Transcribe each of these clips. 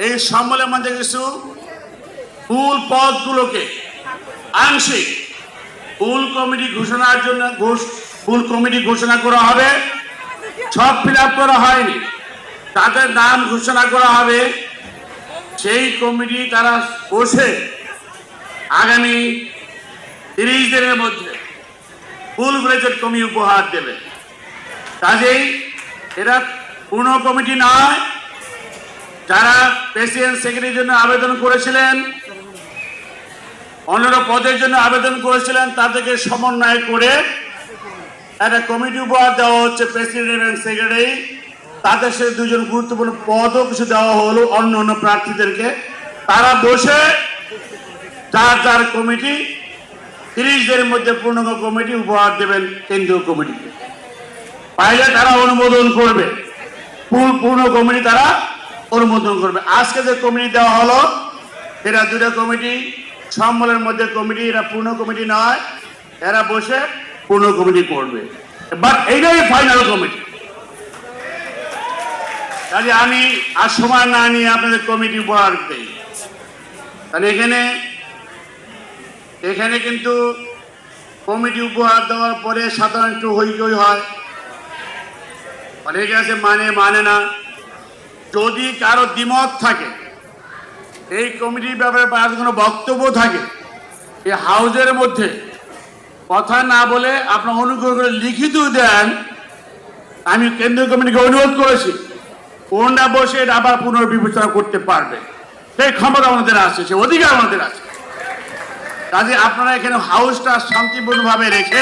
এই সম্মেলনের মধ্যে কিছু মূল পদগুলোকে আংশিক ফুল কমিটি ঘোষণার জন্য ফুল কমিটি ঘোষণা করা হবে। সব ফিল আপ করা হয়নি, তাদের নাম ঘোষণা করা হবে। সেই কমিটি তারা বসে আগামী 30 দিনের মধ্যে ফুল ব্রেজেড কমিটি উপহার দেবে। কাজেই এরা পূর্ণ কমিটি নয়। যারা প্রেসিডেন্ট সেক্রেটারির জন্য আবেদন করেছিলেন, অন্যান্য পদের জন্য আবেদন করেছিলেন, তাদেরকে সমন্বয় করে একটা কমিটি উপহার দেওয়া হচ্ছে প্রেসিডেন্ট এবং সেক্রেটারি। তাদের সাথে দুজন গুরুত্বপূর্ণ পদও কিছু দেওয়া হলো অন্য অন্য প্রার্থীদেরকে। তারা বসে যার যার কমিটি 30 দিনের মধ্যে পূর্ণাঙ্গ কমিটি উপহার দেবেন কেন্দ্রীয় কমিটিকে। পাইলে তারা অনুমোদন করবে, পূর্ণ কমিটি তারা অনুমোদন করবে। আজকে যে কমিটি দেওয়া হলো, এরা দুটো কমিটি সম্মেলনের মধ্যে কমিটি, এরা পূর্ণ কমিটি নয়। এরা বসে পূর্ণ কমিটি করবে, বাট এইটাই ফাইনাল কমিটি। তাহলে আমি আর সময় না নিয়ে আপনাদের কমিটি উপহার দিই। তাহলে এখানে কিন্তু কমিটি উপহার দেওয়ার পরে সাধারণ একটু হইচই হয়, অনেকে আছে মানে না। যদি কারো দ্বিমত থাকে, এই কমিটির ব্যাপারে কোনো বক্তব্য থাকে, এই হাউজের মধ্যে কথা না বলে আপনার অনুগ্রহ করে লিখিত দেন। আমি কেন্দ্রীয় কমিটিকে অনুরোধ করেছি, ওনারা বসে এটা আবার পুনর্বিবেচনা করতে পারবে। সেই ক্ষমতা আমাদের আছে, সে অধিকার আমাদের আছে। কাজে আপনারা এখানে হাউসটা শান্তিপূর্ণভাবে রেখে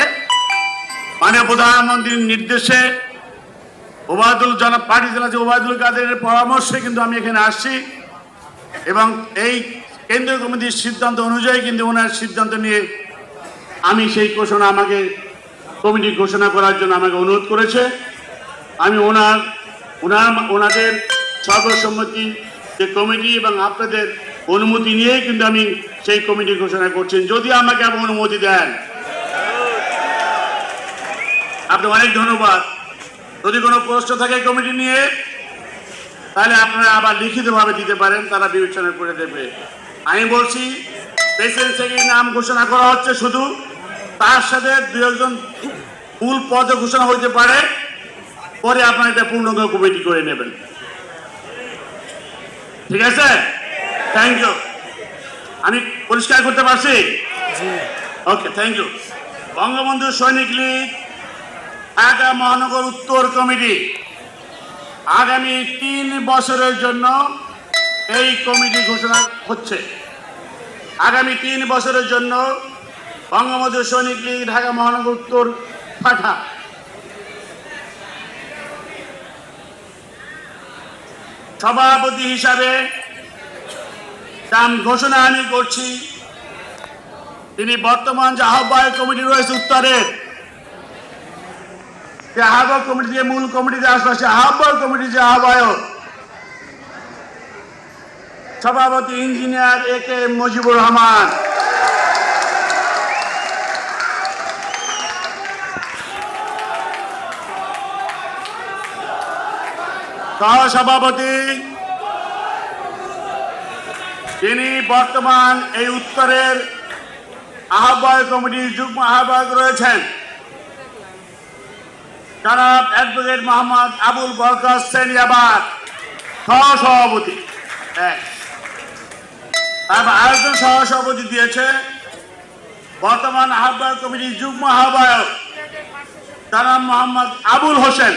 মাননীয় প্রধানমন্ত্রীর নির্দেশে পার্টি চালাচ্ছে ওবায়দুল কাদেরের পরামর্শে কিন্তু আমি এখানে আসছি এবং এই কেন্দ্রীয় কমিটির সিদ্ধান্ত অনুযায়ী কিন্তু ওনার সিদ্ধান্ত নিয়ে আমি সেই ঘোষণা আমাকে কমিটি ঘোষণা করার জন্য আমাকে অনুরোধ করেছে। আমি ওনাদের সর্বসম্মতি যে কমিটি এবং আপনাদের অনুমতি নিয়েই কিন্তু আমি সেই কমিটি ঘোষণা করছি, যদি আমাকে আপনি অনুমতি দেন। আপনি অনেক ধন্যবাদ। যদি কোনো প্রশ্ন থাকে কমিটি নিয়ে, তাহলে আপনারা আবার লিখিতভাবে দিতে পারেন, তারা বিবেচনা করে দেবে। আমি বলছি প্রেসিডেন্ট সেক্রেটারির নাম ঘোষণা করা হচ্ছে শুধু, তার সাথে 2-1 মূল পদে ঘোষণা হইতে পারে, পরে আপনারা এটা পূর্ণাঙ্গ কমিটি করে নেবেন। ঠিক আছে, থ্যাংক ইউ। আমি পরিষ্কার করতে পারছি? ওকে, থ্যাংক ইউ। বঙ্গবন্ধু সৈনিক লীগ ঢাকা মহানগর উত্তর কমিটি আগামী 3 বছরের জন্য এই কমিটি ঘোষণা হচ্ছে। আগামী 3 বছরের জন্য বঙ্গবন্ধু সৈনিক লীগ ঢাকা মহানগর উত্তর শাখা সভাপতি হিসাবে নাম ঘোষণা আমি করছি। তিনি বর্তমান যে আহ্বায়ক কমিটি রয়েছে উত্তরের, যে আহ্বায়ক কমিটি দিয়ে মূল কমিটিতে আসবে, আহ্বায়ক কমিটি যে আহ্বায়ক সভাপতি ইঞ্জিনিয়ার AK মুজিবুর রহমান, সহসভাপতি তিনি বর্তমান এই উত্তরের আহ্বায়ক কমিটির যুগ্ম আহ্বায়ক রয়েছেন জনাব অ্যাডভোকেট মোহাম্মদ আবুল বরকত সেনিয়াবাদ, সহসভাপতি। তারপর আরেকজন সহসভাপতি দিয়েছে বর্তমান আহ্বায়ক কমিটির যুগ্ম আহ্বায়ক জনাব মোহাম্মদ আবুল হোসেন।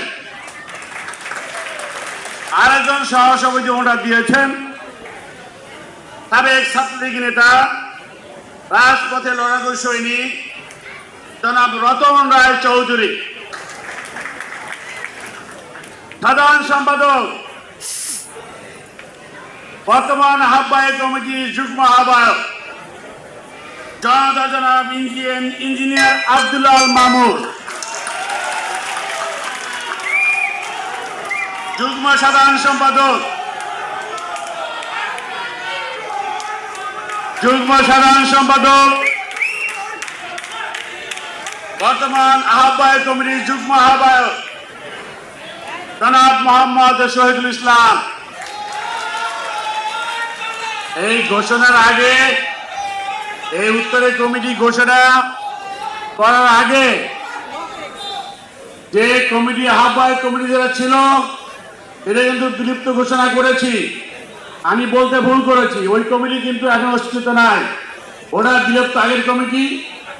আরেকজন সহসভাপতি ওনারা দিয়েছেন সাবেক ছাত্রলীগ নেতা, রাজপথে লড়াকু সৈনিক জনাব রতন রায় চৌধুরী। সাধারণ সম্পাদক বর্তমান আহ্বায়ক কমিটির যুগ্ম আহ্বায়ক জনাব ইঞ্জিনিয়ার আব্দুল্লাহ মামুন। যুগ্ম সাধারণ সম্পাদক বর্তমান আহ্বায়ক কমিটির যুগ্ম আহ্বায়ক জনাব মোহাম্মদ শহীদুল ইসলাম। এই ঘোষণার আগে, এই উত্তরের কমিটি ঘোষণা করার আগে যে কমিটি আহ্বায়ক কমিটি যারা ছিল এটা কিন্তু বিলুপ্ত ঘোষণা করেছি। আমি বলতে ভুল করেছি, ওই কমিটি কিন্তু এখন অস্তিত্ব নাই। ওটা বিলুপ্ত, আগের কমিটি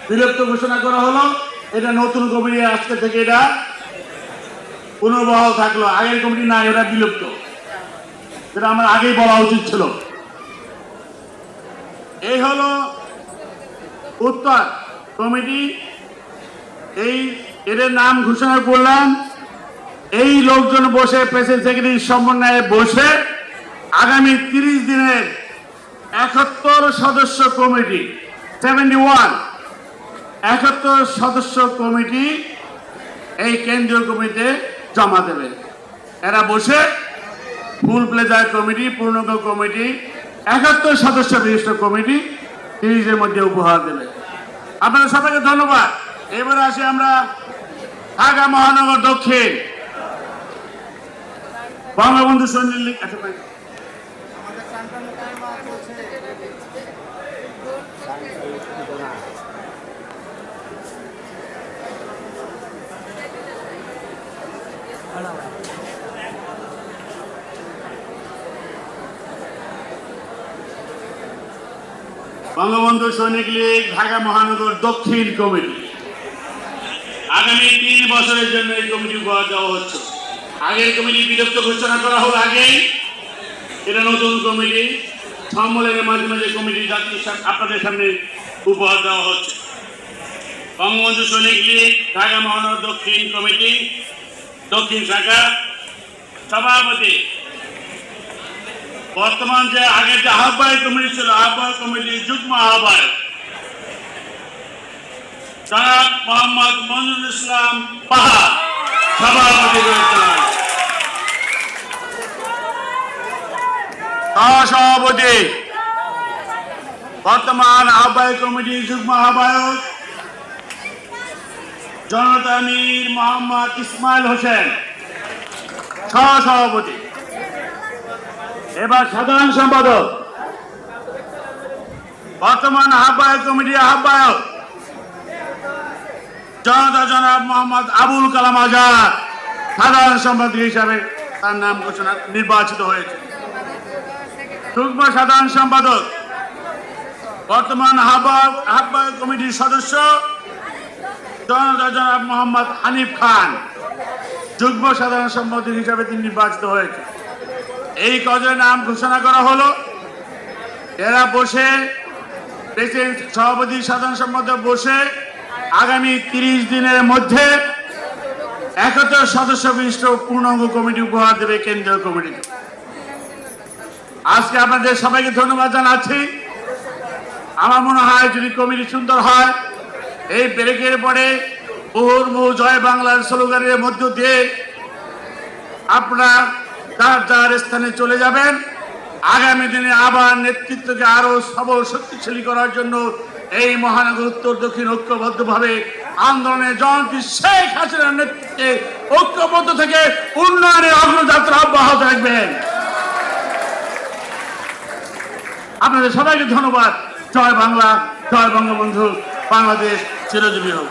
বিলুপ্ত ঘোষণা করা হলো। এটা নতুন কমিটি আজকে থেকে এটা পুনর্বহাল থাকলো। আগের কমিটি নাই, ওটা বিলুপ্ত। সেটা আমার আগেই বলা উচিত ছিল। এই হলো উত্তর কমিটি। এদের নাম ঘোষণা করলাম। এই লোকজন বসে প্রেসিডেন্ট সেক্রেটারি সমন্বয়ে বসে আগামী 30 দিনের 71 সদস্য কমিটি 71 সদস্য কমিটি এই কেন্দ্রীয় কমিটিতে জমা দেবে। এরা বসে ফুল প্লেজার কমিটি, পূর্ণাঙ্গ কমিটি, 71 সদস্য বিশিষ্ট কমিটি 30 মধ্যে উপহার দেবে। আপনাদের সবাইকে ধন্যবাদ। এবারে আসি আমরা ঢাকা মহানগর দক্ষিণ বঙ্গবন্ধু সৈনিক লীগ। বঙ্গবন্ধু সৈনিক লীগ ঢাকা মহানগর দক্ষিণ কমিটি আগামী 3 বছরের জন্য এই কমিটি উপহার দেওয়া হচ্ছে। আগের কমিটি বিলুপ্ত ঘোষণা করা হল আগেই। এটা নতুন কমিটি সম্মেলনের মাধ্যমে যে কমিটি আপনাদের সামনে উপহার দেওয়া হচ্ছে। বঙ্গবন্ধু সৈনিক লীগ ঢাকা মহানগর দক্ষিণ কমিটি দক্ষিণ শাখা সভাপতি, বর্তমান যে আগের যে আহ্বায়ক কমিটি ছিল, আহ্বায়ক কমিটির যুগ্ম আহ্বায়ক জনাব মোহাম্মদ মঞ্জুরুল ইসলাম পাহাড় সভাপতি রয়েছেন। সহসভাপতি বর্তমান আহ্বায়ক কমিটির যুগ্ম আহ্বায়ক জনতা আমির মোহাম্মদ ইসমাইল হোসেন সহসভাপতি। এবার সাধারণ সম্পাদক বর্তমান আহ্বায়ক কমিটির আহ্বায়ক জনতা জনাব মোহাম্মদ আবুল কালাম আজাদ সাধারণ সম্পাদক হিসাবে তার নাম ঘোষণা নির্বাচিত হয়েছে। যুগ্ম সাধারণ সম্পাদক বর্তমান আহ্বায়ক কমিটির সদস্য জনতা জনাব মোহাম্মদ হানিফ খান যুগ্ম সাধারণ সম্পাদক হিসাবে তিনি নির্বাচিত হয়েছে। এই কজনের নাম ঘোষণা করা হলো। এরা বসে প্রেসিডেন্ট সভাপতি সাধারণ সম্পাদক বসে আগামী 30 দিনের মধ্যে 71 সদস্য বিশিষ্ট পূর্ণাঙ্গ কমিটি উপহার দেবে কেন্দ্রীয় কমিটি। আজকে আপনাদের সবাইকে ধন্যবাদ জানাচ্ছি। আমার মনে হয় যদি কমিটি সুন্দর হয়, এই ব্রেকের পরে মুহুর্মুহু জয় বাংলার স্লোগানের মধ্য দিয়ে আপনারা যার যার স্থানে চলে যাবেন। আগামী দিনে আবার নেতৃত্বকে আরো সবল শক্তিশালী করার জন্য এই মহানগর উত্তর দক্ষিণ ঐক্যবদ্ধভাবে আন্দোলনে জননেত্রী শেখ হাসিনার নেতৃত্বে ঐক্যবদ্ধ থেকে উন্নয়নের অগ্রযাত্রা অব্যাহত রাখবেন। আপনাদের সবাইকে ধন্যবাদ। জয় বাংলা, জয় বঙ্গবন্ধু, বাংলাদেশ চিরজীবী হোক।